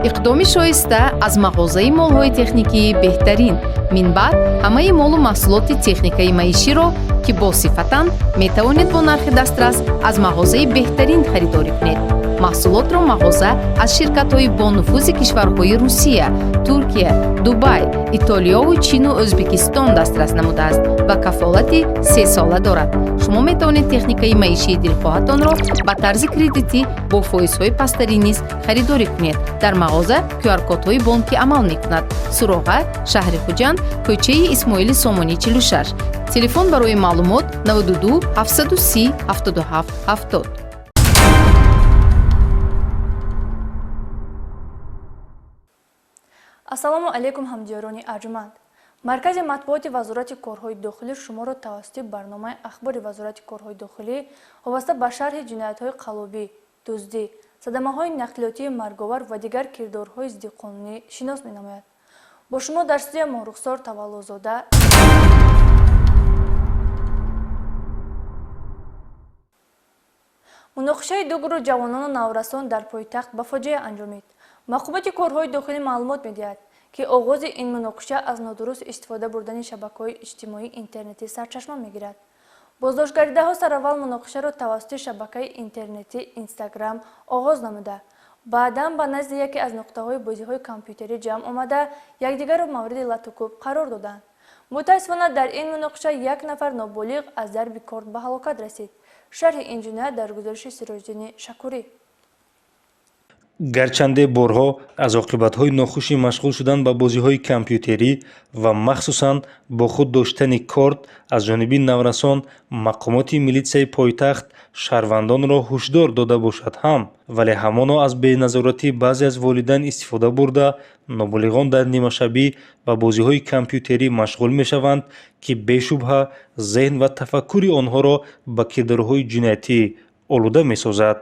иқдоми шоиста аз мағозаи молҳои техникии беҳтарин. Минбаъд ҳамаи молу маҳсулоти техникаи маиширо ки босифатанд метавонед бо нархи дастрас аз мағозаи беҳтарин харидорӣ кунед. маҳсулотро мағоза аз ширкатҳои бонуфузи кишварҳои Русия, Туркия, Дубай, Итолиёву Чину Ӯзбекистон дастрас намудааст ва кафолати 3 сола дорад. шумо метавонед техникаи маишии дилхоҳатонро ба тарзи кредитӣ бо фоизҳои пасттарин низ харидорӣ кунед. дар мағоза QR-кодҳои бонкӣ амал мекунад. Суроға, шаҳри Хуҷанд, кӯчаи Исмоили Сомонӣ 46. Телефон барои маълумот 92 730 77 70. ассалому алайкум ҳамдиёрони арҷуманд. маркази матбуоти вазорати корҳои дохилӣ шуморо тавассути барномаи ахбори вазорати корҳои дохилӣ вобаста ба шарҳи ҷиноятҳои қалобӣ, дуздӣ, садамаҳои нақлиётии марговар ва дигар кирдорҳои зиддиқонунӣ шинос менамояд. бо шумо дар студия мо Рухсор Таваллузода. муноқишаи ду гурӯҳ ҷавонону наврасон дар пойтахт ба фоҷиа анҷомид. мақомоти корҳои дохилӣ маълумот медиҳад ки оғози ин муноқиша аз нодуруст истифода бурдани шабакаҳои иҷтимоии интернетӣ сарчашма мегирад. боздоштгаридаҳо сараввал муноқишаро тавассути шабакаи интернетӣ Instagram оғоз намуда, баъдан ба назди яке аз нуқтаҳои бозиҳои компютерӣ ҷамъ омада, якдигарро мавриди латукуб қарор доданд. мутаассифона дар ин муноқиша як нафар ноболиғ аз дарби корт ба ҳалокат расид. шарҳи ин ҷиноят дар гузориши Сироҷдини Шакурӣ. гарчанде борҳо аз оқибатҳои нохуши машғул шудан ба бозиҳои компютерӣ ва махсусан бо худ доштани корт аз ҷониби наврасон мақомоти милитсияи пойтахт шаҳрвандонро ҳушдор дода бошад ҳам, вале ҳамоно аз беназоратии баъзе аз волидайн истифода бурда ноболиғон дар нимашабӣ ба бозиҳои компютерӣ машғул мешаванд ки бешубҳа зеҳн ва тафаккури онҳоро ба кирдорҳои ҷиноятӣ олуда месозад.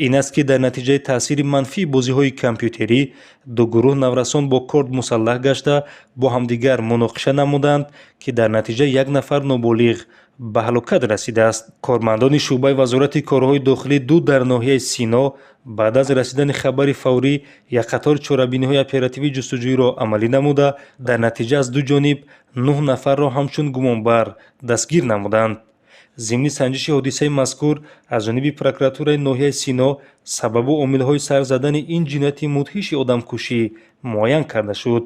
ин аст ки дар натиҷаи таъсири манфии бозиҳои компютерӣ ду гурӯҳ наврасон бо корт мусаллаҳ гашта бо ҳамдигар муноқиша намуданд ки дар натиҷа як нафар ноболиғ ба ҳалокат расидааст. кормандони шуъбаи вазорати корҳои дохилӣ ду дар ноҳияи Сино баъд аз расидани хабари фаврӣ як қатори чорабиниҳои оперативии ҷустуҷӯиро амалӣ намуда, дар натиҷа аз ду ҷониб 9 нафарро ҳамчун гумонбар дастгир намуданд. зимни санҷиши ҳодисаи мазкур аз ҷониби прокуратураи ноҳияи Сино сабабу омилҳои сар задани ин ҷинояти мудҳиши одамкушӣ муайян карда шуд.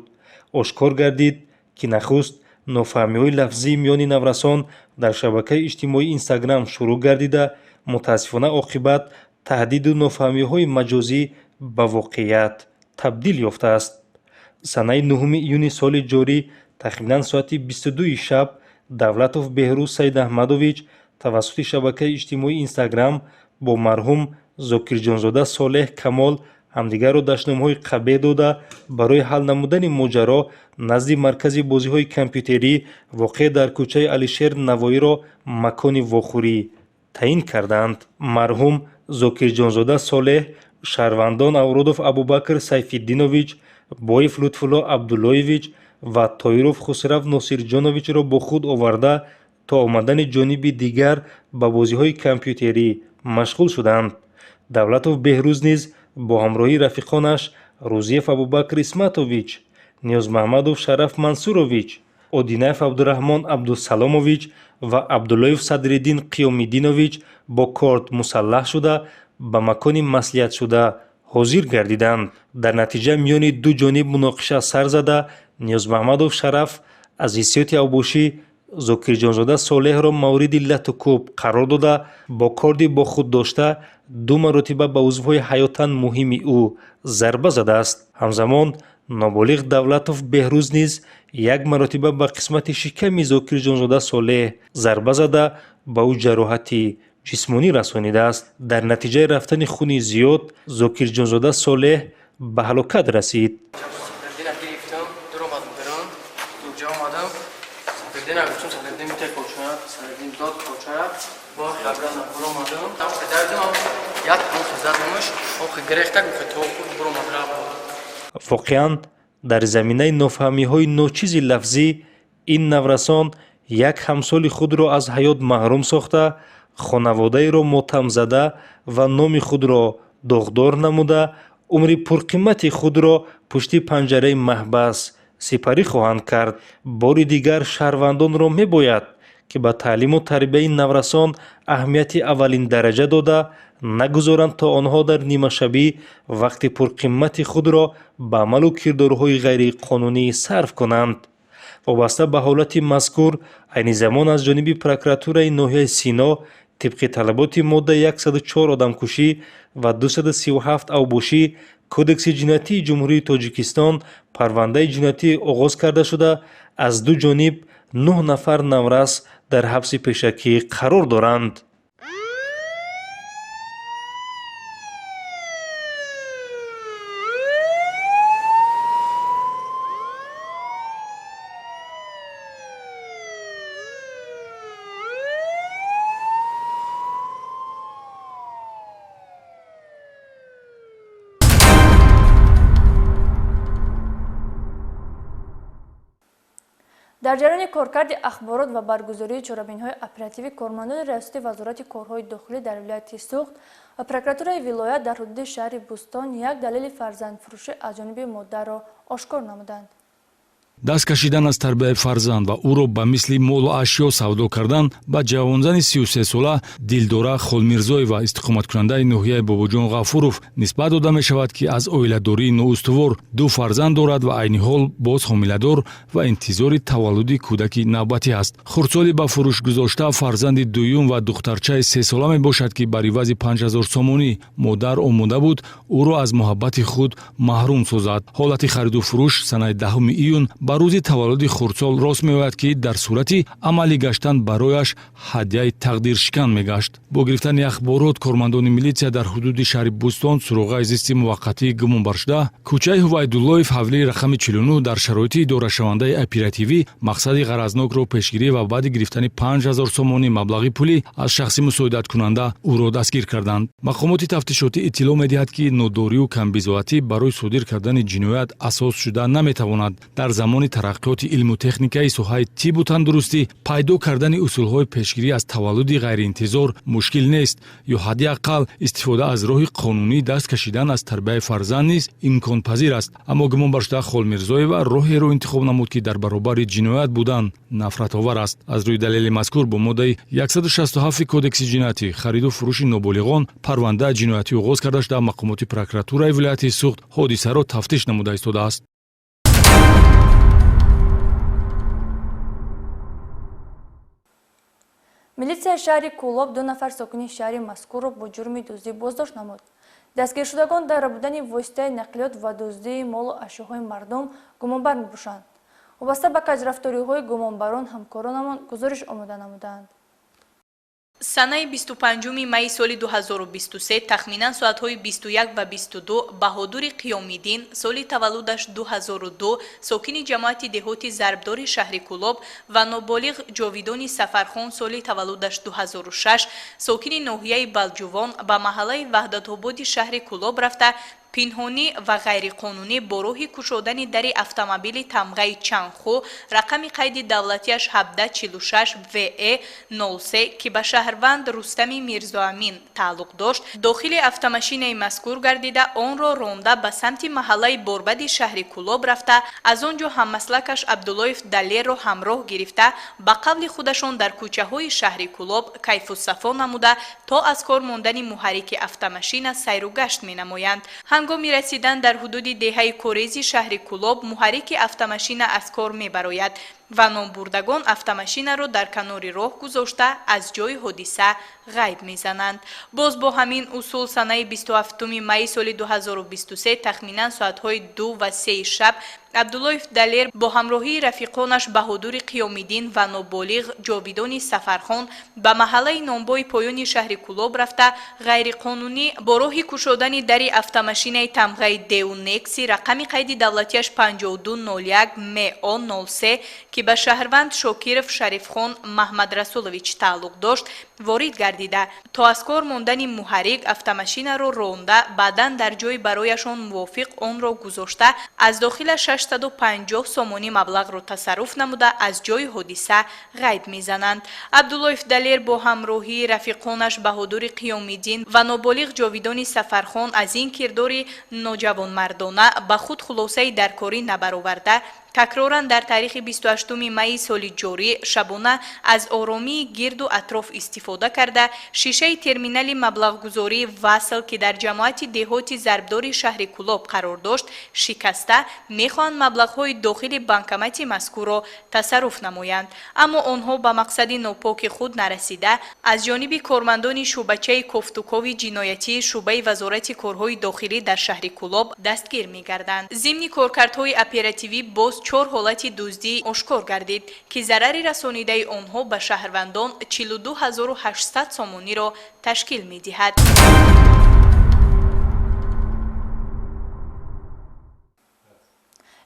ошкор гардид ки нахуст нофаҳмиҳои лафзии миёни наврасон дар шабакаи иҷтимоии Instagram шурӯъ гардида, мутаассифона оқибат таҳдиду нофаҳмиҳои маҷозӣ ба воқеият табдил ёфтааст. санаи 9 июни соли ҷорӣ тахминан соати 22 шаб Давлатов Беҳрӯз Саидаҳмадович тавассути шабакаи иҷтимоии Instagram бо марҳум Зокирҷонзода Солеҳ Камол ҳамдигарро даштномаҳои қабеҳ дода барои ҳал намудани моҷаро назди маркази бозиҳои компютерӣ воқеъ дар кӯчаи Алишер Навоиро макони вохӯрӣ таъин карданд. марҳум Зокирҷонзода Солеҳ шаҳрвандон Авродов Абубакр Сайфиддинович, Боев Лутфулло Абдуллоевич ва Тоиров Хусрав Носирҷоновичро бо худ оварда то омадани ҷониби дигар ба бозиҳои компютерӣ машғул шуданд. Давлатов Беҳрӯз низ бо ҳамроҳии рафиқонаш Рӯзиев Абубакр Исматович, Ниёзмаҳмадов Шараф Мансурович, Одинаев Абдураҳмон Абдусаломович ва Абдуллоев Садриддин Қиёмиддинович бо корт мусаллаҳ шуда ба макони маслиҳатшуда ҳозир гардиданд. дар натиҷа миёни ду ҷониб муноқиша сар зада, Ниёзмаҳмадов Шараф аз ҳиссиёти авбошӣ Зокирҷонзода Солеҳро мавриди лату кӯб қарор дода, бо корди бо худ дошта ду маротиба ба узвҳои ҳаётан муҳими ӯ зарба задааст. ҳамзамон ноболиғ Давлатов Беҳрӯз низ як маротиба ба қисмати шиками Зокирҷонзода Солеҳ зарба зада ба ӯ ҷароҳати ҷисмонӣ расонидааст. дар натиҷаи рафтани хуни зиёд Зокирҷонзода Солеҳ ба ҳалокат расид. воқеан дар заминаи нофаҳмиҳои ночизи лафзӣ ин наврасон як ҳамсоли худро аз ҳаёт маҳрум сохта, хонаводаеро мотамзада ва номи худро доғдор намуда, умри пурқимати худро пушти панҷараи маҳбас сипарӣ хоҳанд кард. бори дигар шаҳрвандонро мебояд ки ба таълиму тарбияи наврасон аҳамияти аввалин дараҷа дода, нагузоранд то онҳо дар нимашабӣ вақти пурқимати худро ба амалу кирдорҳои ғайриқонунӣ сарф конанд. вобаста ба ҳолати мазкур айни замон аз ҷониби прокуратураи ноҳияи Сино тибқи талаботи модда 104 одамкушӣ ва 237 авбошӣ кодекси ҷиноятии ҷумҳурии Тоҷикистон парвандаи ҷиноятӣ оғоз карда шуда, аз ду ҷониб 9 нафар наврас дар ҳабси пешакӣ қарор доранд. дар ҷараёни коркарди ахборот ва баргузории чорабинҳои оперативӣ кормандони раисати вазорати корҳои дохилӣ дар вилояти Суғд ва прокуратураи вилоят дар ҳудуди шаҳри Бустон як далели фарзандфурӯшӣ аз ҷониби модарро ошкор намуданд. даст кашидан аз тарбияи фарзанд ва ӯро ба мисли молу ашё савдо кардан ба ҷавонзани 33 сола Дилдора Холмирзоева истиқоматкунандаи ноҳияи Бобоҷон Ғафуров нисбат дода мешавад, ки аз оиладории ноустувор ду фарзанд дорад ва айни ҳол боз ҳомиладор ва интизори таваллуди кӯдаки навбатӣ аст. хурдсоли ба фурӯш гузошта фарзанди дуюм ва духтарчаи 3 сола мебошад, ки бар ивази 5000 сомонӣ модар омода буд ӯро аз муҳаббати худ маҳрум созад. ҳолати хариду фурӯш санаи 10 июн ба рӯзи таваллуди хурдсол рост меояд, ки дар сурати амалӣ гаштан барояш ҳадияи тақдиршикан мегашт. бо гирифтани ахборот кормандони милитсия дар ҳудуди шаҳри Бустон суроғаи зисти муваққатии гумонбаршуда кӯчаи Ҳувайдуллоев ҳавлии рақами 49 дар шароити идорашавандаи оперативӣ мақсади ғаразнокро пешгирӣ ва баъди гирифтани 5000 сомонӣ маблағи пулӣ аз шахси мусоидаткунанда ӯро дастгир карданд. мақомоти тафтишотӣ иттилоъ медиҳад, ки нодорию камбизоатӣ барои содир кардани ҷиноят асос шуда наметавонад. дар замони тараққиёти илму техникаи соҳаи тиббу тандурустӣ пайдо кардани усулҳои пешгирӣ аз таваллуди ғайриинтизор мушкил нест, ё ҳадди аққал истифода аз роҳи қонунӣ даст кашидан аз тарбияи фарзанд низ имконпазир аст. аммо гумонбаршуда Холмирзоева роҳеро интихоб намуд, ки дар баробари ҷиноят будан нафратовар аст. аз рӯи далели мазкур бо моддаи 167 кодекси ҷиноятӣ хариду фурӯши ноболиғон парвандаи ҷиноятӣ оғоз карда шуда мақомоти прокуратураи вилояти Суғд ҳодисаро тафтиш намуда истодааст. милитсияи шаҳри Кӯлоб 2 нафар сокини шаҳри мазкурро бо ҷурми дуздӣ боздошт намуд. дастгиршудагон дар будани воситаи нақлиёт ва дуздии молу ашёҳои мардум гумонбар мебошанд. вобаста ба каҷрафториҳои гумонбарон ҳамкоронамон гузориш омода намуданд. санаи 25 майи соли 2023 тахминан соатҳои 21 ва 22 Баҳодури Қиёмиддин соли таваллудаш 2002 сокини ҷамоати деҳоти зарбдори шаҳри Кӯлоб ва ноболиғ Ҷовидони Сафархон соли таваллудаш 2006 сокини ноҳияи Балҷувон ба маҳаллаи Ваҳдатободи шаҳри Кӯлоб рафта пинҳонӣ ва ғайриқонунӣ бо роҳи кушодани дари автомобили тамғаи чандхӯ рақами қайди давлатиаш 1746 ВЕ 03 ки ба шаҳрванд Рустами Мирзоамин тааллуқ дошт дохили автомашинаи мазкур гардида онро ронда ба самти маҳаллаи Борбади шаҳри Кӯлоб рафта аз он ҷо ҳаммаслакаш Абдуллоев Далерро ҳамроҳ гирифта ба қавли худашон дар кӯчаҳои шаҳри Кӯлоб кайфусафо намуда то аз кор мондани муҳаррики автомашина сайру гашт менамоянд. ҳангоми расидан дар ҳудуди деҳаи Корези шаҳри Кӯлоб муҳаррики автомашина аз кор мебарояд ва номбурдагон автомашинаро дар канори роҳ гузошта аз ҷои ҳодиса ғайб мезананд. боз бо ҳамин усул санаи 27 майи соли 2023 тахминан соатҳои 2 ва 3 шаб Абдуллоев Далер бо ҳамроҳии рафиқонаш Баҳодури Қиёмиддин ва ноболиғ Ҷовидони Сафархон ба маҳаллаи номбои поёни шаҳри Кӯлоб рафта ғайриқонунӣ бо роҳи кушодани дари автомашинаи тамғаи Деу Некси рақами қайди давлатиаш 5201 МО 03 ки ки ба шаҳрванд Шокиров Шарифхон Маҳмадрасулович тааллуқ дошт, ворид гардида, то аз кор мондани муҳаррик автомашинаро ронда, баъдан дар ҷои барояшон мувофиқ онро гузошта, аз дохила 650 сомонӣ маблағро тасарруф намуда, аз ҷои ҳодиса ғайб мезананд. Абдуллоев Далер бо ҳамроҳии рафиқонаш Баҳодури Қиёмиддин ва ноболиғ Ҷовидони Сафархон аз ин кирдори ноҷавонмардона ба худ хулосаи даркорӣ набароварда, такроран дар таърихи 28 майи соли ҷорӣ шабона аз оромии гирду атроф истифода карда, шишаи терминали маблағгузории васл ки дар ҷамоати деҳоти зарбдори шаҳри Кӯлоб қарор дошт, шикаста мехоҳанд маблағҳои дохили банкомати мазкурро тасарруф намоянд. Аммо онҳо ба мақсади нопоки худ нарасида, аз ҷониби кормандони шӯъбачаи Кофтукови ҷиноятии шӯъбаи Вазорати корҳои дохилӣ дар шаҳри Кӯлоб дастгир мегарданд. Зимни коркардҳои оперативӣ боз 4 ҳолати дуздӣ ошкор гардид, ки зарари расонидаи онҳо ба шаҳрвандон 42800 сомониро ташкил медиҳад.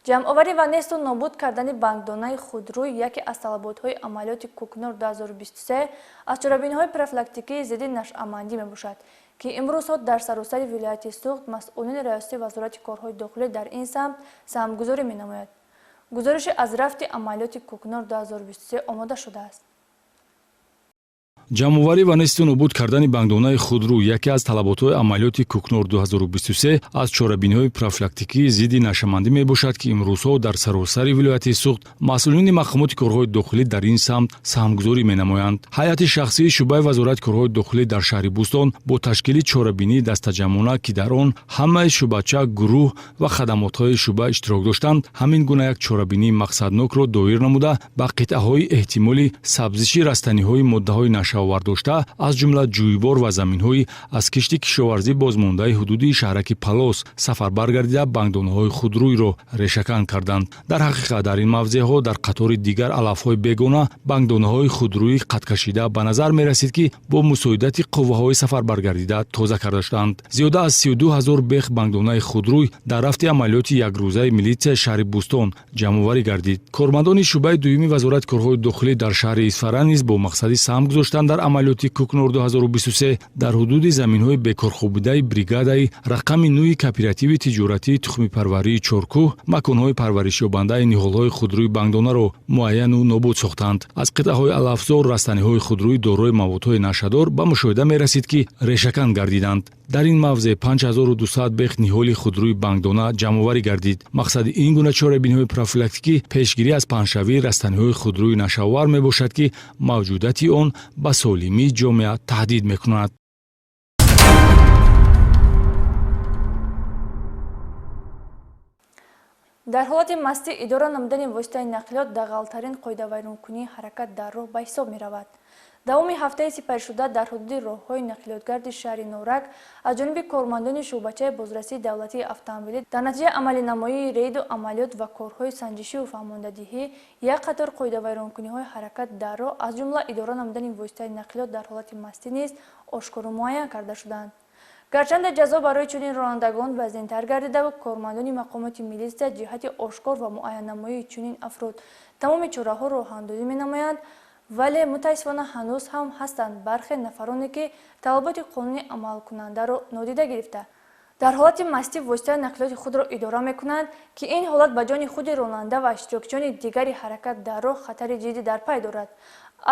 ҷамъоварӣ ва несту нобуд кардани банкдонаи худрӯй яке аз талаботҳои амалиёти Кӯкнор 2023 аз чорабиниҳои профилактикии зидди нашъамандӣ мебошад, ки имрӯзҳо дар саросари вилояти Суғд масъулини раёсати Вазорати корҳои дохилӣ дар ин самт саҳмгузорӣ менамояд. гузорише аз рафти амалиёти Кӯкнор 2023 омода шудааст. ҷамъоварӣ ва несту нобуд кардани банкдонаи худрӯ яке аз талаботҳои амалиёти Кӯкнор 2023 аз чорабиниҳои профилактикии зидди нашъамандӣ мебошад, ки имрӯзҳо дар саросари вилояти Суғд масъулини мақомоти корҳои дохилӣ дар ин самт саҳмгузорӣ менамоянд. ҳайати шахсии шӯъбаи Вазорати корҳои дохилӣ дар шаҳри Бӯстон бо ташкили чорабинии дастаҷамона, ки дар он ҳамаи шӯъбача, гурӯҳ ва хадамотҳои шӯъба иштирок доштанд, ҳамин гуна як чорабинии мақсаднокро доир намуда ба қитъаҳои эҳтимоли сабзиши растаниҳои моддаҳои нашавовар дошта, аз ҷумла ҷӯйбор ва заминҳои аз кишти кишоварзӣ бозмондаи ҳудуди шаҳраки Палос сафарбар гардида банкдонаҳои худрӯйро решакан карданд. дар ҳақиқат дар ин мавзеъҳо дар қатори дигар алафҳои бегона банкдонаҳои худрӯи қадкашида ба назар мерасид, ки бо мусоидати қувваҳои сафарбар гардида тоза карда шуданд. зиёда аз 32 000 бех банкдонаи худрӯй дар рафти амалиёти якрӯзаи милитсияи шаҳри Бӯстон ҷамъоварӣ гардид. кормандони шӯъбаи дуюми Вазорати корҳои дохилӣ дар шаҳри Исфара низ бо мақсади саҳм гузоштан дар амалиёти Кӯкнор 2023 дар ҳудуди заминҳои бекорхобидаи бригадаи рақами 9 кооперативи тиҷоратии тухмипарварии Чоркӯҳ маконҳои парваришёбандаи ниҳолҳои худрӯи банкдонаро муайяну нобуд сохтанд. аз қитъаҳои алафзор растаниҳои худрӯи дорои маводҳои нашадор ба мушоҳида мерасид, ки решакан гардиданд. дар ин мавзеъ 5200 бех ниҳоли худрӯи банкдона ҷамъоварӣ гардид. мақсади ин гуна чорабиниҳои профилактикӣ пешгирӣ аз паҳншавии растаниҳои худрӯи нашавовар мебошад, ки мавҷудияти он ба солимии ҷомеа таҳдид мекунад. дар ҳолати мастӣ идора намудани воситаи нақлиёт дағалтарин қоидавайронкунии ҳаракат дар роҳ ба ҳисоб меравад. давоми ҳафтаи сипаришуда дар ҳудуди роҳҳои нақлиётгарди шаҳри Норак аз ҷониби кормандони шӯъбачаи бозрасии давлатии автомобилӣ дар натиҷаи амалинамоии рейду амалиёт ва корҳои санҷишиву фаҳмондадиҳӣ як қатор қоидавайронкуниҳои ҳаракат дар роҳ аз ҷумла идора намудани воситаи нақлиёт дар ҳолати мастӣ низ ошкору муайян карда шуданд. гарчанде ҷазо барои чунин ронандагон вазнинтар гардида, кормандони мақомоти милитсия ҷиҳати ошкор ва муайяннамоии чунин афрод тамоми чораҳоро роҳандозӣ менамоянд, вале мутаассифона ҳанӯз ҳам ҳастанд бархе нафароне, ки талаботи қонунӣ амалкунандаро нодида гирифта дар ҳолати мастӣ воситаи нақлиёти худро идора мекунанд, ки ин ҳолат ба ҷони худи ронанда ва иштирокчиёни дигари ҳаракат дар роҳ хатари ҷиддӣ дар пай дорад.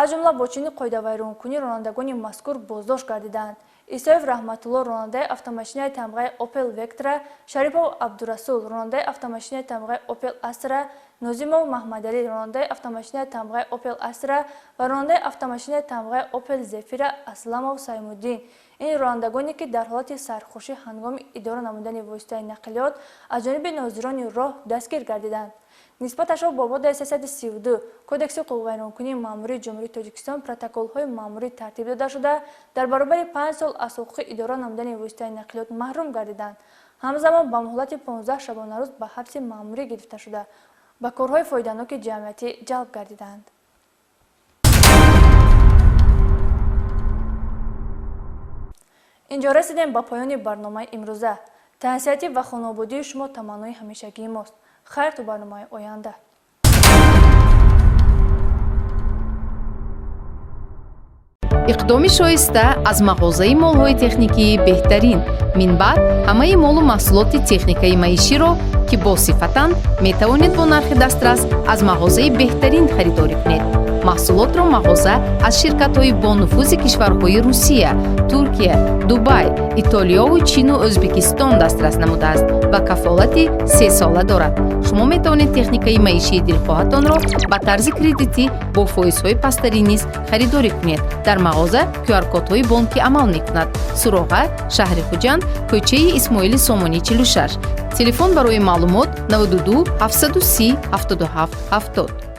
аз ҷумла бо чунин қоидавайронкунӣ ронандагони мазкур боздошт гардиданд. Исоев Раҳматулло ронандаи автомашинаи тамғаи Opel Vectra, Шарипов Абдурасул ронандаи автомашинаи тамғаи Opel Astra, Нозимов Маҳмадалӣ ронандаи автомашинаи тамғаи Opel Astra ва ронандаи автомашинаи тамғаи Opel Zafira Асламов Саймуддин. ин ронандагоне, ки дар ҳолати сархушӣ ҳангоми идора намудани воситаи нақлиёт аз ҷониби нозирони роҳ дастгир гардиданд. нисбаташро бо моддаи 332 Кодекси ҳуқуқивайронкунии маъмурии ҷумҳурии Тоҷикистон протоколҳои маъмурӣ тартиб дода шуда дар баробари 5 сол аз ҳуқуқи идора намудани воситаи нақлиёт маҳрум гардиданд. ҳамзамон ба муҳлати 15 шабонарӯз ба ҳабси маъмурӣ гирифта шуда ба корҳои фоиданоки ҷамъиятӣ ҷалб гардиданд. инҷо расидем ба поёни барномаи имрӯза. таҳсиятӣ ва хонободии шумо таманнои ҳамешагии мост. хайр то барномаи оянда. иқдоми шоиста аз мағозаи молҳои техникии беҳтарин минбаъд ҳамаи молу маҳсулоти техникаи маиширо ки босифатанд метавонед бо нархи дастрас аз мағозаи беҳтарин харидорӣ кунед. маҳсулотро мағоза аз ширкатҳои бонуфузи кишварҳои Русия, Туркия, Дубай, Итолиёву Чину Ӯзбекистон дастрас намудааст ва кафолати 3 сола дорад. шумо метавонед техникаи маишии дилхоҳатонро ба тарзи кредитӣ бо фоизҳои пастарӣ низ харидорӣ кунед. дар мағоза QR-кодҳои бонкӣ амал мекунад. Суроға, шаҳри Хуҷанд, кӯчаи Исмоили Сомонӣ 46. Телефон барои маълумот 92 730 77 70.